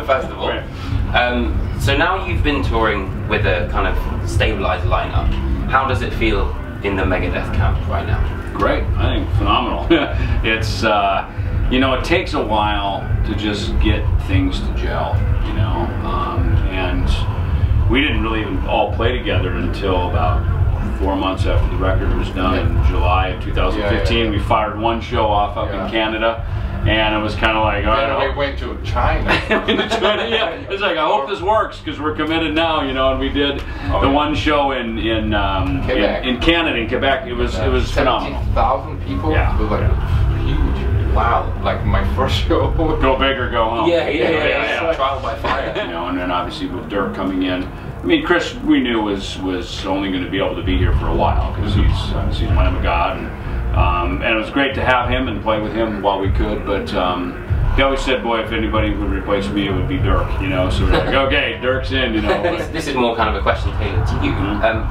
first of all. So now you've been touring with a kind of stabilized lineup. How does it feel in the Megadeth camp right now? Great, I think phenomenal. It's, you know, it takes a while to just get things to gel, you know, and we didn't really even all play together until about 4 months after the record was done in July of 2015. We fired one show off up in Canada, and it was kind of like, all right. We went to China. It's like, I hope this works because we're committed now, you know. And we did the one show in Canada, in Quebec. It was phenomenal. 17,000 people. Yeah. It was like huge. Wow. Like my first show. Go big or go home. Yeah. Trial by fire. You know, and then obviously with Dirk coming in. I mean, Chris, we knew was only going to be able to be here for a while because he's a Lamb of God, and it was great to have him and play with him while we could. But he always said, "Boy, if anybody would replace me, it would be Dirk." You know, so we're like, "Okay, Dirk's in." You know. This is more kind of a question tailored to you.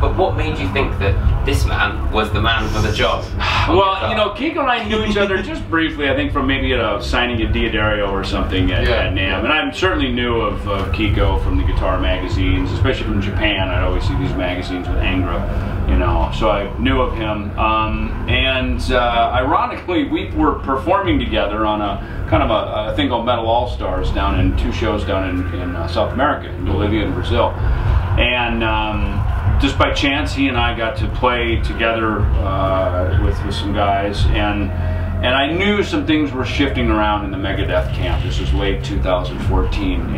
But what made you think that this man was the man for the job? Well, you know, Kiko and I knew each other just briefly. I think from maybe signing a Diodario or something at NAMM, and I certainly knew of Kiko from the guitar magazines, especially from Japan. I'd always see these magazines with Angra, you know. So I knew of him, and ironically, we were performing together on a kind of a thing called Metal All Stars down in 2 shows down in South America, in Bolivia and Brazil, and just by chance, he and I got to play together with some guys, and I knew some things were shifting around in the Megadeth camp. This was late 2014,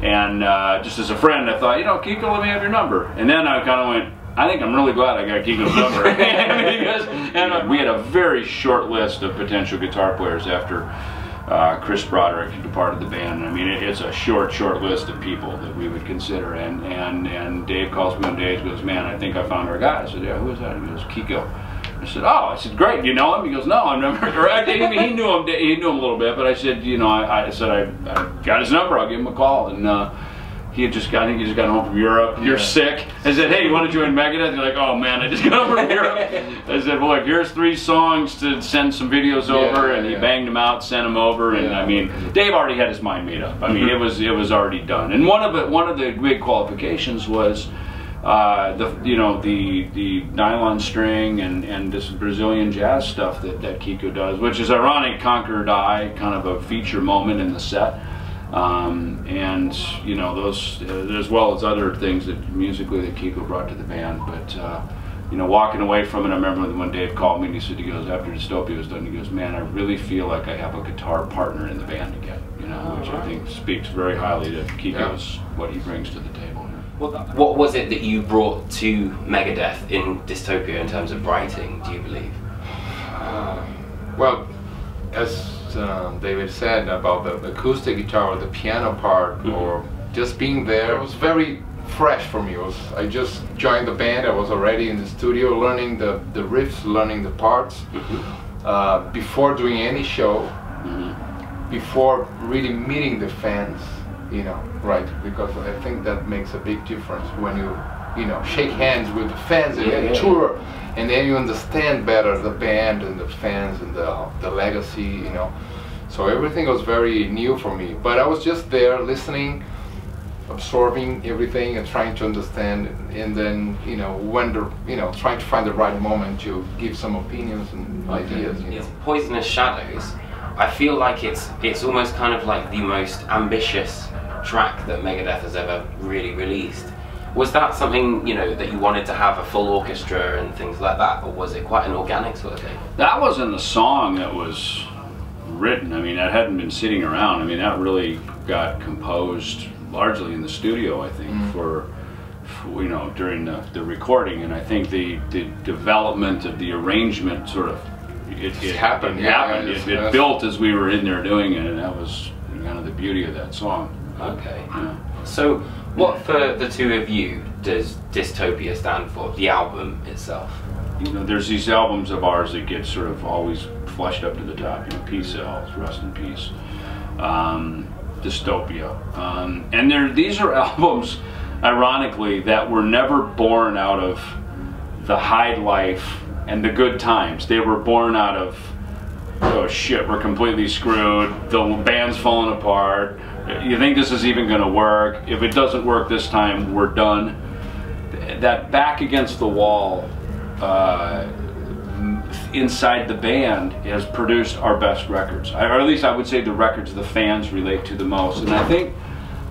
and just as a friend, I thought, you know, Kiko, let me have your number. And then I kind of went, I think I'm really glad I got Kiko's number. And we had a very short list of potential guitar players after Chris Broderick departed the band. I mean, it's a short list of people that we would consider. And Dave calls me one day and goes, "Man, I think I found our guy." I said, "Yeah, who is that?" He goes, "Kiko." I said, "Oh," I said, "Great, you know him?" He goes, "No, I've never correct." He knew him. He knew him a little bit, but I said, you know, I said I got his number. I'll give him a call. And he had just got, I think he just got home from Europe. You're sick. I said, "Hey, you want to join Megadeth?" You're like, "Oh man, I just got home from Europe." I said, "Well, look, here's 3 songs to send some videos over," and he banged them out, sent them over, and I mean, Dave already had his mind made up. I mean, it was already done. And one of the big qualifications was the nylon string and this Brazilian jazz stuff that Kiko does, which is ironic. Conquer or Die, kind of a feature moment in the set. And you know, those as well as other things that musically that Kiko brought to the band. But you know, walking away from it, I remember when Dave called me and he said, he goes, after Dystopia was done, he goes, "Man, I really feel like I have a guitar partner in the band again," you know, which I think speaks very highly to Kiko's what he brings to the table. What was it that you brought to Megadeth in Dystopia in terms of writing, do you believe? Well, as David said about the acoustic guitar or the piano part, or just being there, it was very fresh for me. I just joined the band. I was already in the studio learning the riffs, learning the parts, before doing any show, before really meeting the fans, you know, right? Because I think that makes a big difference when you know, shake hands with the fans and tour, and then you understand better the band and the fans and the legacy, you know. So everything was very new for me, but I was just there listening, absorbing everything and trying to understand, and then, you know, trying to find the right moment to give some opinions and ideas. You know. Poisonous Shadows, I feel like it's almost kind of like the most ambitious track that Megadeth has ever really released. Was that something, you know, that you wanted to have a full orchestra and things like that, or was it quite an organic sort of thing? That wasn't a song that was written. I mean, that hadn't been sitting around. I mean, that really got composed largely in the studio, I think, for you know, during the recording. And I think the development of the arrangement sort of it happened. It built as we were in there doing it, and that was kind of the beauty of that song. Okay. Yeah. So, what for the two of you does Dystopia stand for? The album itself. You know, there's these albums of ours that get sort of always flushed up to the top. You know, Peace Cells, Rest in Peace, Dystopia, and these are albums, ironically, that were never born out of the high life and the good times. They were born out of, oh shit, we're completely screwed. The band's falling apart. You think this is even going to work? If it doesn't work this time, we're done. That back against the wall inside the band has produced our best records, or at least I would say the records the fans relate to the most. And I think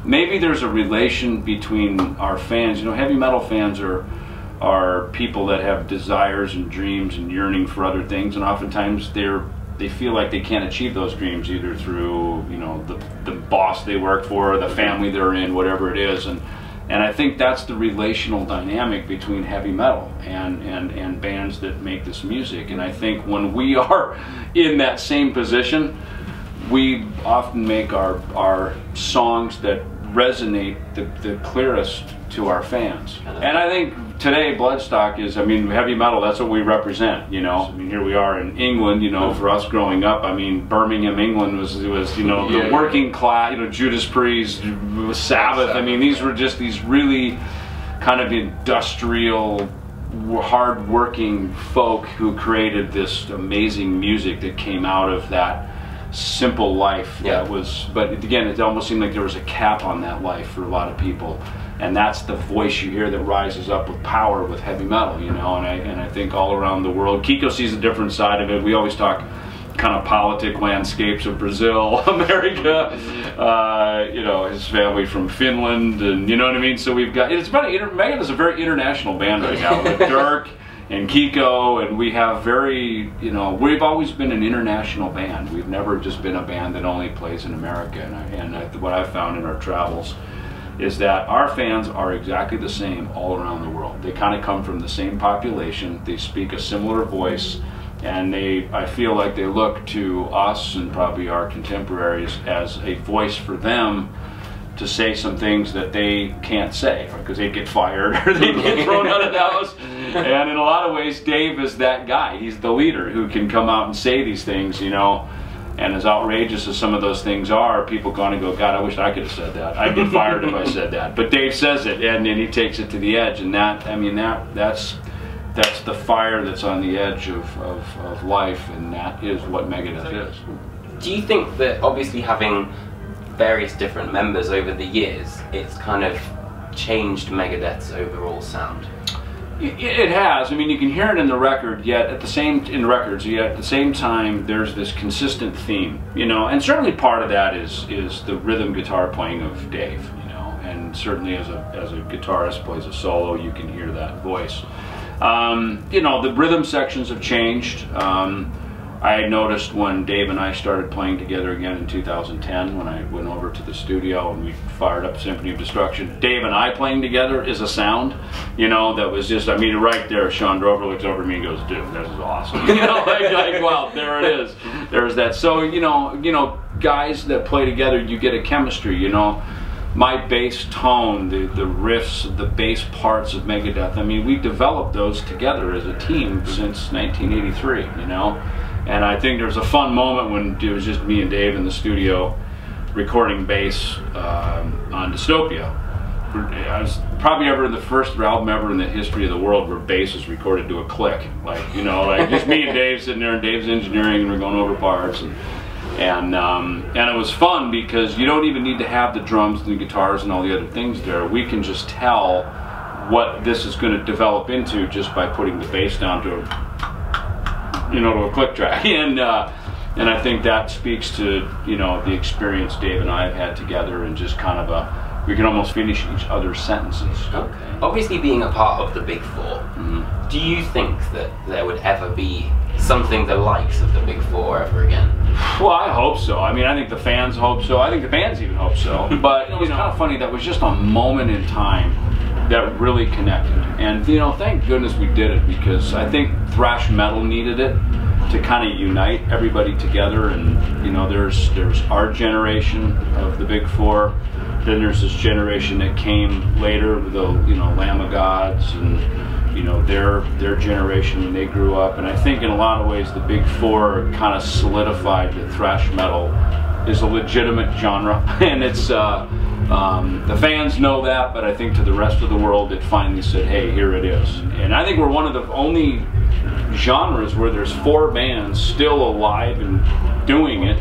maybe there's a relation between our fans. You know, heavy metal fans are people that have desires and dreams and yearning for other things, and oftentimes they feel like they can't achieve those dreams either through, you know, the boss they work for, or the family they're in, whatever it is. And I think that's the relational dynamic between heavy metal and bands that make this music. And I think when we are in that same position, we often make our songs that resonate the clearest to our fans. And I think today Bloodstock is, I mean, heavy metal, that's what we represent, you know. I mean, here we are in England, you know, for us growing up, I mean, Birmingham, England was you know, the working class, you know, Judas Priest, Sabbath, I mean, these were just these really kind of industrial, hard-working folk who created this amazing music that came out of that simple life that was, but again, it almost seemed like there was a cap on that life for a lot of people. And that's the voice you hear that rises up with power with heavy metal, you know. And I think all around the world, Kiko sees a different side of it. We always talk kind of politic landscapes of Brazil, America, you know, his family from Finland, and you know what I mean. So we've got, it's about Megadeth is a very international band right now with Dirk and Kiko, and we have very, you know, we've always been an international band. We've never just been a band that only plays in America. And what I've found in our travels is that our fans are exactly the same all around the world. They kind of come from the same population, they speak a similar voice, and I feel like they look to us and probably our contemporaries as a voice for them to say some things that they can't say, because they get fired or they get thrown out of the house. And in a lot of ways, Dave is that guy. He's the leader who can come out and say these things, you know. And as outrageous as some of those things are, people going to go, God, I wish I could have said that. I'd get fired if I said that. But Dave says it, and then he takes it to the edge. And that, I mean, that's the fire that's on the edge of life, and that is what Megadeth is. Do you think that obviously having various different members over the years, it's kind of changed Megadeth's overall sound? It has. I mean, you can hear it in the record, yet at the same time, there's this consistent theme, you know. And certainly part of that is the rhythm guitar playing of Dave, you know. And certainly as a guitarist plays a solo, you can hear that voice. You know, the rhythm sections have changed. I had noticed when Dave and I started playing together again in 2010, when I went over to the studio and we fired up Symphony of Destruction, Dave and I playing together is a sound, you know, that was just, I mean, right there, Sean Drover looks over at me and goes, dude, this is awesome. You know, like, wow, there it is. There's that. So, you know, guys that play together, you get a chemistry, you know. My bass tone, the riffs, the bass parts of Megadeth, I mean, we developed those together as a team since 1983, you know. And I think there's a fun moment when it was just me and Dave in the studio recording bass on Dystopia. I was probably ever in the first album ever in the history of the world where bass is recorded to a click. Like, you know, like just me and Dave sitting there, and Dave's engineering, and we're going over parts. And it was fun because you don't even need to have the drums and the guitars and all the other things there. We can just tell what this is going to develop into just by putting the bass down to a click track. And I think that speaks to, you know, the experience Dave and I have had together, and just kind of we can almost finish each other's sentences. Okay. Obviously, being a part of the Big Four, do you think that there would ever be something the likes of the Big Four ever again? Well, I hope so. I mean, I think the fans hope so. I think the bands even hope so. But it was kind of funny. That was just a moment in time that really connected. And, you know, thank goodness we did it, because I think thrash metal needed it to kind of unite everybody together. And, you know, there's our generation of the Big Four. Then there's this generation that came later with the, you know, Lamb of Gods, and, you know, their generation when they grew up. And I think in a lot of ways the Big Four kind of solidified that thrash metal is a legitimate genre. And it's the fans know that, but I think to the rest of the world it finally said, hey, here it is. And I think we're one of the only genres where there's 4 bands still alive and doing it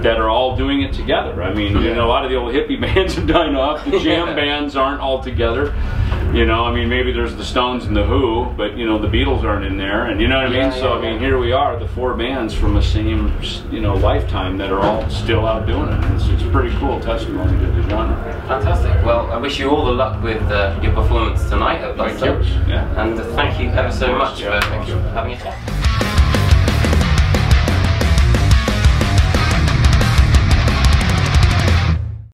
that are all doing it together. I mean, you know, a lot of the old hippie bands have died off. The jam bands aren't all together. You know, I mean, maybe there's the Stones and the Who, but you know, the Beatles aren't in there, and you know what I mean. So I mean, here we are, the 4 bands from the same, you know, lifetime that are all still out doing it. It's a pretty cool testimony to the genre. Fantastic. Well, I wish you all the luck with your performance tonight at Dystopia. Yeah. And thank you ever so much for having a chat.